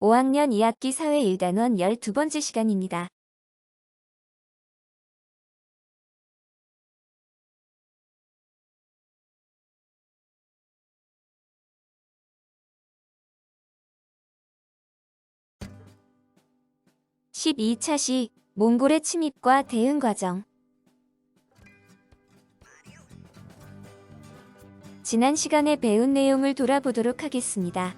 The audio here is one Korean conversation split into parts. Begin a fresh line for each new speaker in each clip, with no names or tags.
5학년 2학기 사회 1단원 12번째 시간입니다. (12차) 시 몽골의 침입과 대응 과정. 지난 시간에 배운 내용을 돌아보도록 하겠습니다.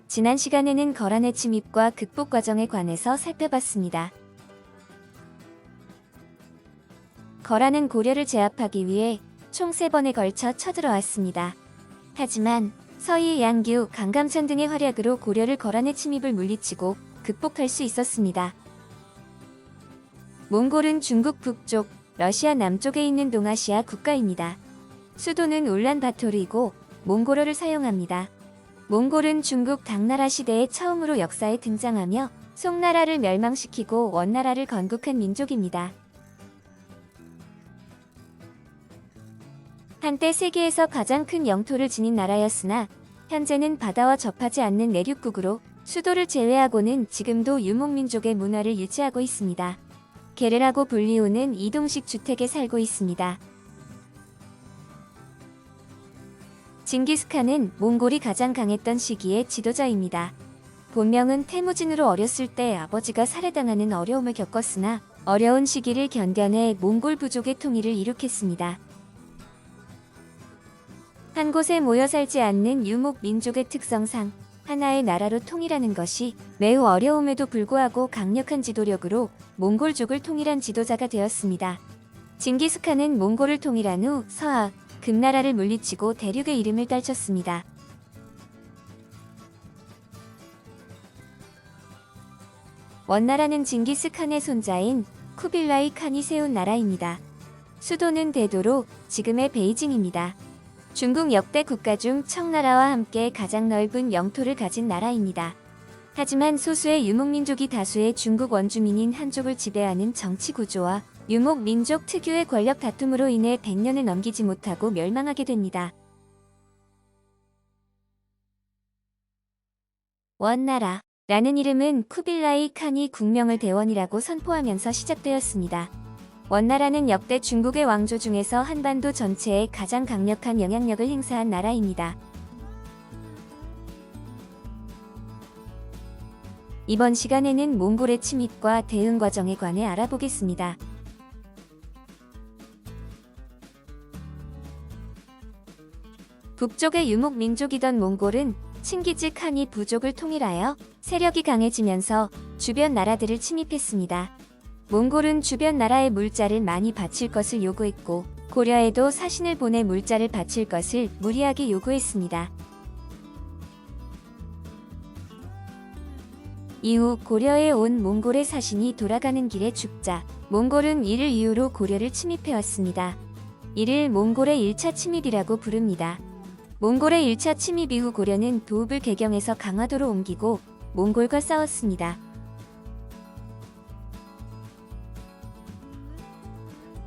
지난 시간에는 거란의 침입과 극복 과정에 관해서 살펴봤습니다. 거란은 고려를 제압하기 위해 총 3번에 걸쳐 쳐들어왔습니다. 하지만 서희, 양규, 강감찬 등의 활약으로 고려를 거란의 침입을 물리치고 극복할 수 있었습니다. 몽골은 중국 북쪽, 러시아 남쪽에 있는 동아시아 국가입니다. 수도는 울란바토르이고 몽골어를 사용합니다. 몽골은 중국 당나라 시대에 처음으로 역사에 등장하며 송나라를 멸망시키고 원나라를 건국한 민족입니다. 한때 세계에서 가장 큰 영토를 지닌 나라였으나 현재는 바다와 접하지 않는 내륙국으로 수도를 제외하고는 지금도 유목민족의 문화를 유지하고 있습니다. 게르라고 불리우는 이동식 주택에 살고 있습니다. 징기스칸은 몽골이 가장 강했던 시기의 지도자입니다. 본명은 태무진으로 어렸을 때 아버지가 살해당하는 어려움을 겪었으나 어려운 시기를 견뎌내 몽골 부족의 통일을 이룩했습니다. 한 곳에 모여 살지 않는 유목 민족의 특성상 하나의 나라로 통일하는 것이 매우 어려움에도 불구하고 강력한 지도력으로 몽골족을 통일한 지도자가 되었습니다. 징기스칸은 몽골을 통일한 후 서하, 금나라를 물리치고 대륙의 이름을 떨쳤습니다. 원나라는 징기스칸의 손자인 쿠빌라이 칸이 세운 나라입니다. 수도는 대도로 지금의 베이징입니다. 중국 역대 국가 중 청나라와 함께 가장 넓은 영토를 가진 나라입니다. 하지만 소수의 유목민족이 다수의 중국 원주민인 한족을 지배하는 정치 구조와 유목민족 특유의 권력 다툼으로 인해 100년을 넘기지 못하고 멸망하게 됩니다. 원나라라는 이름은 쿠빌라이 칸이 국명을 대원이라고 선포하면서 시작되었습니다. 원나라는 역대 중국의 왕조 중에서 한반도 전체에 가장 강력한 영향력을 행사한 나라입니다. 이번 시간에는 몽골의 침입과 대응 과정에 관해 알아보겠습니다. 북쪽의 유목민족이던 몽골은 칭기즈 칸이 부족을 통일하여 세력이 강해지면서 주변 나라들을 침입했습니다. 몽골은 주변 나라에 물자를 많이 바칠 것을 요구했고 고려에도 사신을 보내 물자를 바칠 것을 무리하게 요구했습니다. 이후 고려에 온 몽골의 사신이 돌아가는 길에 죽자 몽골은 이를 이유로 고려를 침입해왔습니다. 이를 몽골의 1차 침입이라고 부릅니다. 몽골의 1차 침입 이후 고려는 도읍을 개경해서 강화도로 옮기고 몽골과 싸웠습니다.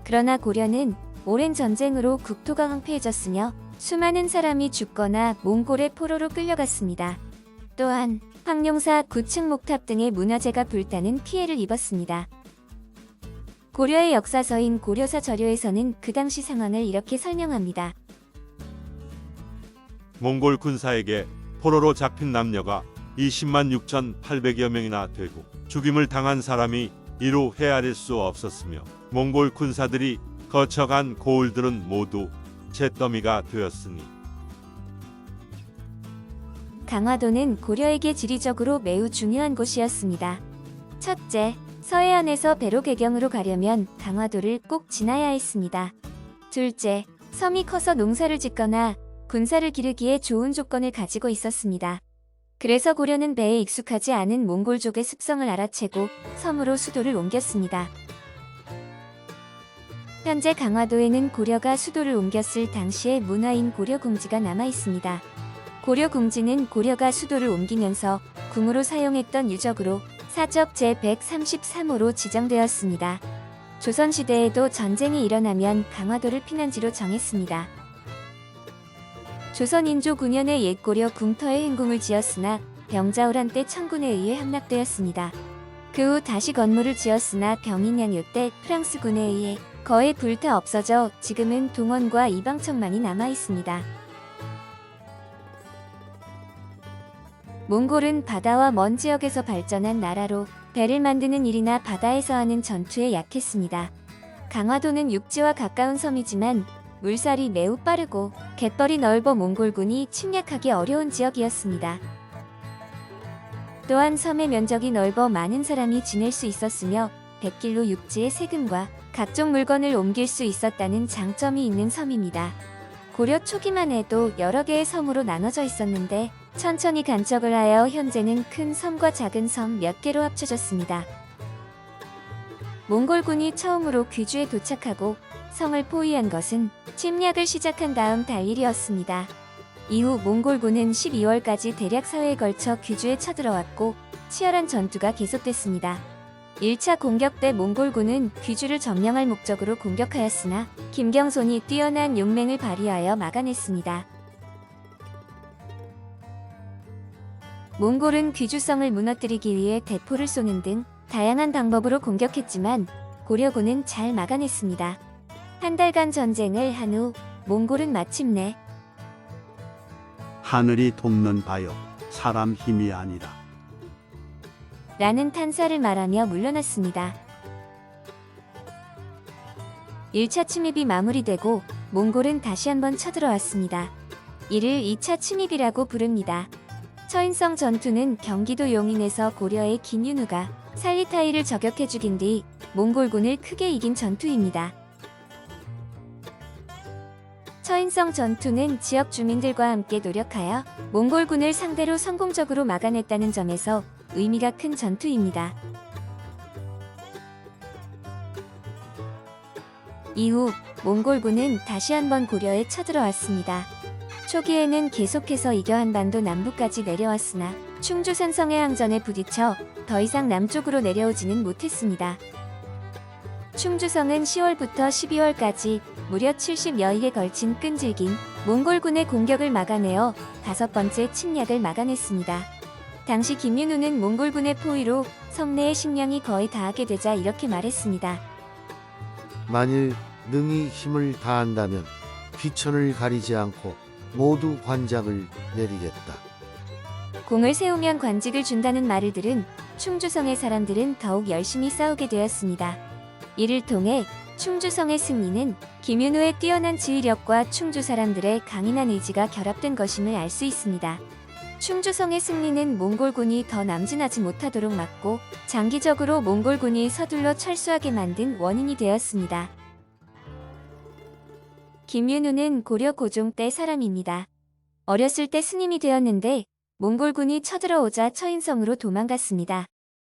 그러나 고려는 오랜 전쟁으로 국토가 황폐해졌으며 수많은 사람이 죽거나 몽골의 포로로 끌려갔습니다. 또한 황룡사, 구층목탑 등의 문화재가 불타는 피해를 입었습니다. 고려의 역사서인 고려사 저료에서는 그 당시 상황을 이렇게 설명합니다.
몽골 군사에게 포로로 잡힌 남녀가 20만 6,800여 명이나 되고 죽임을 당한 사람이 이루 헤아릴 수 없었으며 몽골 군사들이 거쳐간 고을들은 모두 잿더미가 되었으니.
강화도는 고려에게 지리적으로 매우 중요한 곳이었습니다. 첫째, 서해안에서 배로 개경으로 가려면 강화도를 꼭 지나야 했습니다. 둘째, 섬이 커서 농사를 짓거나 군사를 기르기에 좋은 조건을 가지고 있었습니다. 그래서 고려는 배에 익숙하지 않은 몽골족의 습성을 알아채고 섬으로 수도를 옮겼습니다. 현재 강화도에는 고려가 수도를 옮겼을 당시의 문화인 고려궁지가 남아있습니다. 고려궁지는 고려가 수도를 옮기면서 궁으로 사용했던 유적으로 사적 제133호로 지정되었습니다. 조선시대에도 전쟁이 일어나면 강화도를 피난지로 정했습니다. 조선인조 9년에 옛고려 궁터에 행궁을 지었으나 병자호란 때 청군에 의해 함락되었습니다. 그 후 다시 건물을 지었으나 병인양요 때 프랑스군에 의해 거의 불타 없어져 지금은 동원과 이방청만이 남아 있습니다. 몽골은 바다와 먼 지역에서 발전한 나라로 배를 만드는 일이나 바다에서 하는 전투에 약했습니다. 강화도는 육지와 가까운 섬이지만 물살이 매우 빠르고 갯벌이 넓어 몽골군이 침략하기 어려운 지역이었습니다. 또한 섬의 면적이 넓어 많은 사람이 지낼 수 있었으며 백길로 육지에 세금과 각종 물건을 옮길 수 있었다는 장점이 있는 섬입니다. 고려 초기만 해도 여러 개의 섬으로 나눠져 있었는데 천천히 간척을 하여 현재는 큰 섬과 작은 섬 몇 개로 합쳐졌습니다. 몽골군이 처음으로 귀주에 도착하고 성을 포위한 것은 침략을 시작한 다음 달일이었습니다. 이후 몽골군은 12월까지 대략 4회에 걸쳐 귀주에 쳐들어왔고 치열한 전투가 계속됐습니다. 1차 공격 때 몽골군은 귀주를 점령할 목적으로 공격하였으나 김경손이 뛰어난 용맹을 발휘하여 막아냈습니다. 몽골은 귀주성을 무너뜨리기 위해 대포를 쏘는 등 다양한 방법으로 공격했지만 고려군은 잘 막아냈습니다. 한 달간 전쟁을 한 후 몽골은 마침내
하늘이 돕는 바요 사람 힘이 아니라
라는 탄사를 말하며 물러났습니다. 1차 침입이 마무리되고 몽골은 다시 한번 쳐들어왔습니다. 이를 2차 침입이라고 부릅니다. 처인성 전투는 경기도 용인에서 고려의 김윤우가 살리타이를 저격해 죽인 뒤 몽골군을 크게 이긴 전투입니다. 처인성 전투는 지역 주민들과 함께 노력하여 몽골군을 상대로 성공적으로 막아냈다는 점에서 의미가 큰 전투입니다. 이후 몽골군은 다시 한번 고려에 쳐들어왔습니다. 초기에는 계속해서 이겨 한반도 남부까지 내려왔으나 충주산성의 항전에 부딪혀 더 이상 남쪽으로 내려오지는 못했습니다. 충주성은 10월부터 12월까지 무려 70여일에 걸친 끈질긴 몽골군의 공격을 막아내어 5번째 침략을 막아냈습니다. 당시 김윤우는 몽골군의 포위로 성 내의 식량이 거의 다하게 되자 이렇게 말했습니다.
만일 능히 힘을 다한다면 귀천을 가리지 않고 모두 관장을 내리겠다.
공을 세우면 관직을 준다는 말을 들은 충주성의 사람들은 더욱 열심히 싸우게 되었습니다. 이를 통해 충주성의 승리는 김윤우의 뛰어난 지휘력과 충주 사람들의 강인한 의지가 결합된 것임을 알 수 있습니다. 충주성의 승리는 몽골군이 더 남진하지 못하도록 막고 장기적으로 몽골군이 서둘러 철수하게 만든 원인이 되었습니다. 김윤우는 고려 고종 때 사람입니다. 어렸을 때 스님이 되었는데 몽골군이 쳐들어오자 처인성으로 도망갔습니다.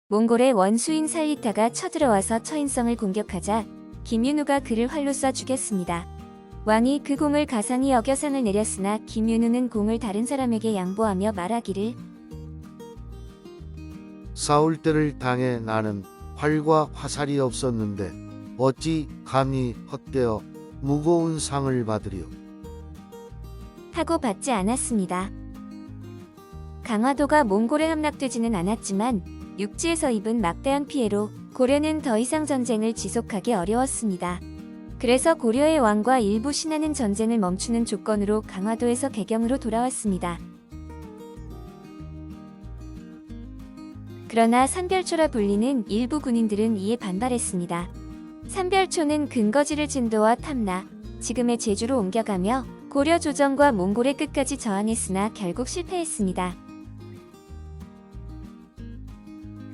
몽골의 원수인 살리타가 쳐들어와서 처인성을 공격하자 김윤우가 그를 활로 쏴 죽였습니다. 왕이 그 공을 가상히 여겨 상을 내렸으나 김윤우는 공을 다른 사람에게 양보하며 말하기를
싸울 때를 당해 나는 활과 화살이 없었는데 어찌 감히 헛되어 무거운 상을 받으리요.
하고 받지 않았습니다. 강화도가 몽골에 함락되지는 않았지만 육지에서 입은 막대한 피해로 고려는 더 이상 전쟁을 지속하기 어려웠습니다. 그래서 고려의 왕과 일부 신하는 전쟁을 멈추는 조건으로 강화도에서 개경으로 돌아왔습니다. 그러나 산별초라 불리는 일부 군인들은 이에 반발했습니다. 산별초는 근거지를 진도와 탐라, 지금의 제주로 옮겨가며 고려 조정과 몽골의 끝까지 저항했으나 결국 실패했습니다.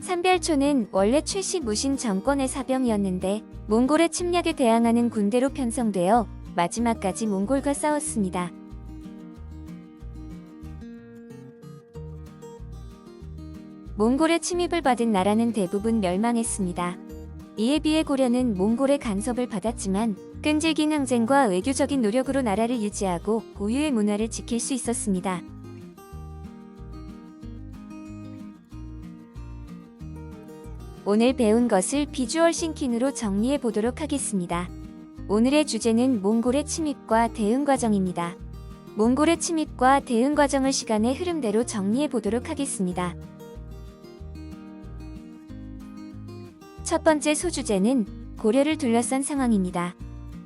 산별초는 원래 최씨 무신 정권의 사병이었는데 몽골의 침략에 대항하는 군대로 편성되어 마지막까지 몽골과 싸웠습니다. 몽골의 침입을 받은 나라는 대부분 멸망했습니다. 이에 비해 고려는 몽골의 간섭을 받았지만 끈질긴 항쟁과 외교적인 노력으로 나라를 유지하고 고유의 문화를 지킬 수 있었습니다. 오늘 배운 것을 비주얼 싱킹으로 정리해 보도록 하겠습니다. 오늘의 주제는 몽골의 침입과 대응 과정입니다. 몽골의 침입과 대응 과정을 시간의 흐름대로 정리해 보도록 하겠습니다. 첫 번째 소주제는 고려를 둘러싼 상황입니다.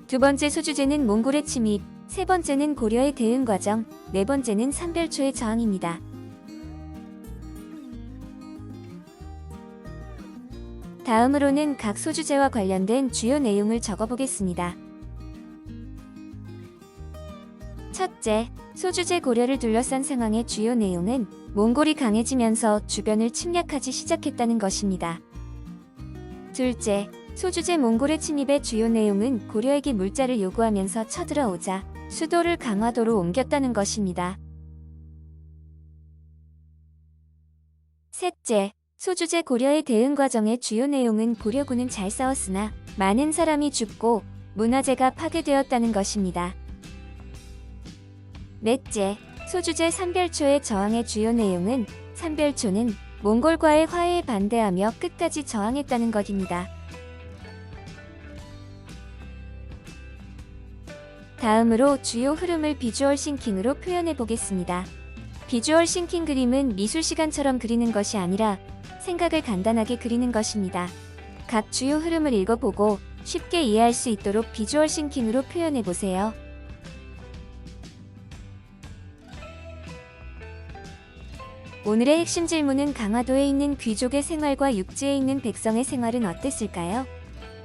두 번째 소주제는 몽골의 침입, 세 번째는 고려의 대응 과정, 네 번째는 삼별초의 저항입니다. 다음으로는 각 소주제와 관련된 주요 내용을 적어보겠습니다. 첫째, 소주제 고려를 둘러싼 상황의 주요 내용은 몽골이 강해지면서 주변을 침략하기 시작했다는 것입니다. 둘째, 소주제 몽골의 침입의 주요 내용은 고려에게 물자를 요구하면서 쳐들어오자 수도를 강화도로 옮겼다는 것입니다. 셋째, 소주제 고려의 대응 과정의 주요 내용은 고려군은 잘 싸웠으나 많은 사람이 죽고 문화재가 파괴되었다는 것입니다. 넷째, 소주제 삼별초의 저항의 주요 내용은 삼별초는 몽골과의 화해에 반대하며 끝까지 저항했다는 것입니다. 다음으로 주요 흐름을 비주얼 싱킹으로 표현해 보겠습니다. 비주얼 싱킹 그림은 미술 시간처럼 그리는 것이 아니라 생각을 간단하게 그리는 것입니다. 각 주요 흐름을 읽어보고 쉽게 이해할 수 있도록 비주얼 싱킹으로 표현해 보세요. 오늘의 핵심 질문은 강화도에 있는 귀족의 생활과 육지에 있는 백성의 생활은 어땠을까요?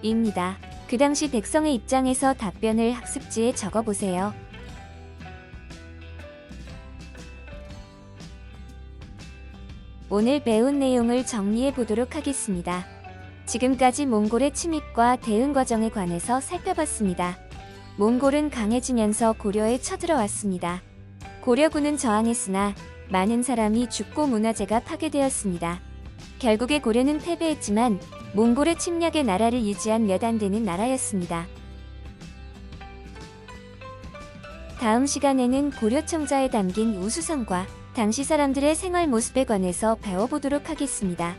입니다. 그 당시 백성의 입장에서 답변을 학습지에 적어보세요. 오늘 배운 내용을 정리해 보도록 하겠습니다. 지금까지 몽골의 침입과 대응 과정에 관해서 살펴봤습니다. 몽골은 강해지면서 고려에 쳐들어왔습니다. 고려군은 저항했으나 많은 사람이 죽고 문화재가 파괴되었습니다. 결국에 고려는 패배했지만 몽골의 침략에 나라를 유지한 몇 안 되는 나라였습니다. 다음 시간에는 고려 청자에 담긴 우수성과 당시 사람들의 생활 모습에 관해서 배워보도록 하겠습니다.